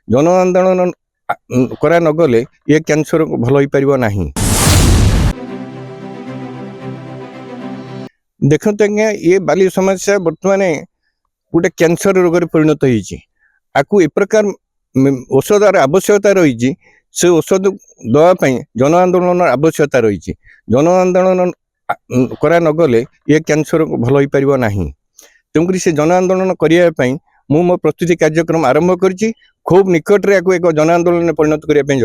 जन आंदोलन करा नगले ये कैंसर भल हो पार ना। देखते आज्ञा ये बाली समस्या बर्तमान गोटे कैंसर रोग परिणत होती प्रकार औषधार आवश्यकता रही से औषध दवापाई जन आंदोलन आवश्यकता रही। जन आंदोलन करा नगले ये कैंसर भल हो पार ना। तेणुक से जन आंदोलन करने मु मो प्रस्तुति कार्यक्रम आरंभ कर खूब निकट रे एक जन आंदोलन परिणत करने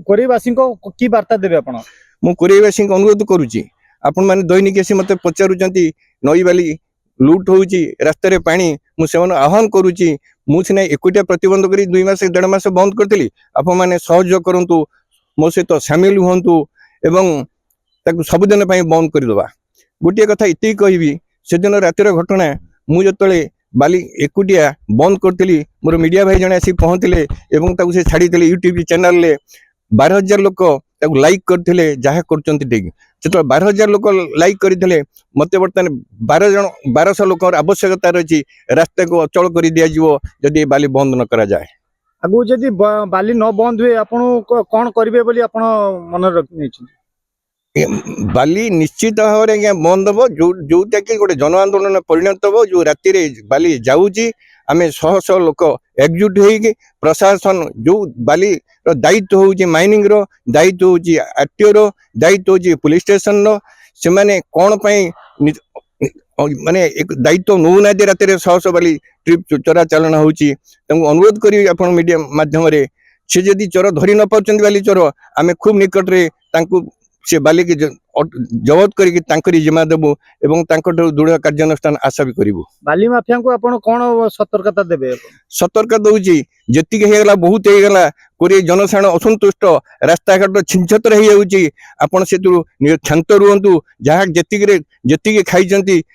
कोरेवासी को की वार्ता देबे आपण? मु कोरेवासी अनुरोध करुच्ची आपण मैंने दैनिक आसी मत पचारुंट नई बाली लुट होची रास्ता रे पानी मुझे आह्वान करुच्ची मु सीना एकुटिया प्रतिबंध करी 2 मास 1.5 मास बंद करती आपण मैंने सहयोग करंतु मो सहित सामिल हुंतु एवं ताकु सबुदिन बंद करदे। गोटे कथा ये कहबी से दिन रातिर घटना मुझे बाली एकुटिया बंद करी मोर मीडिया भाई जने आसी पहुँचले और से छाड़ी यूट्यूब चैनल 12,000 लोक लाइक करते जहाँ कर ठीक जो 12,000 लोक लाइक करते मत बर्तमान 1200 लोक आवश्यकता रही रास्ता को अचल कर दिज्व जदि बाली बंद न करा जाए। आगु जदि बाली न बंद हुए आपण कौन करेंगे बोली आपण मन रखी? बाली निश्चित भाव में बंद हम जोटा कि गोटे जन आंदोलन परिणत हम जो राति बाली जाऊँगी आम शह शह लोक एकजुट हो प्रशासन जो बाली दायित्व हूँ माइनिंग रो दायित्व हूँ आरटीओ रो दायित्व हूँ पुलिस स्टेशन रो से माने कौन माने एक दायित्व नौना राति शह शह बाली ट्रिप चोरा चालन होची अनुरोध करी आपण मीडिया माध्यम से जदि चोर धरी न पार्टी बाली चोर आम खूब निकट रे से बाली की जबत करी जिम्मा देबू एवं दृढ़ कार्यानुष्ठान आशा भी करूँ। बाली माफिया को आपण कौन सतर्कता देबे? सतर्कता दूची जी होगा बहुत होगा कोई जनसाधारण असंतुष्ट रास्ता घाट छिंछतर हो जाऊँ से क्षांत रुहतु जहाँ जी खाई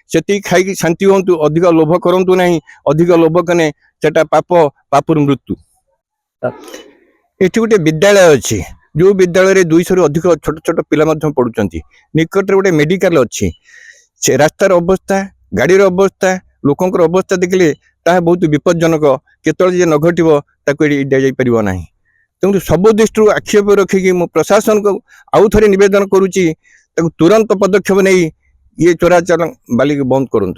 से खाई शांति हूँ अधिक लोभ करूँ ना अधिक लोभ कने सेटा पाप पापुर मृत्यु। ये गोटे विद्यालय अच्छी जो विद्यालय 200 रु अधिक छोट छोट पिला पढ़ुं निकट गोटे मेडिकल अच्छी से रास्तार अवस्था गाड़ी अवस्था लोकंर अवस्था देखिले ता बहुत विपज्जनक केतळे न घटो दि पार ना। तेणु सब दृष्टि आक्षेप रखिकी मु प्रशासन को आउ थे निवेदन करुच्ची तुरंत पदक्षेप नहीं ये चोराचार बाली बंद करूँ।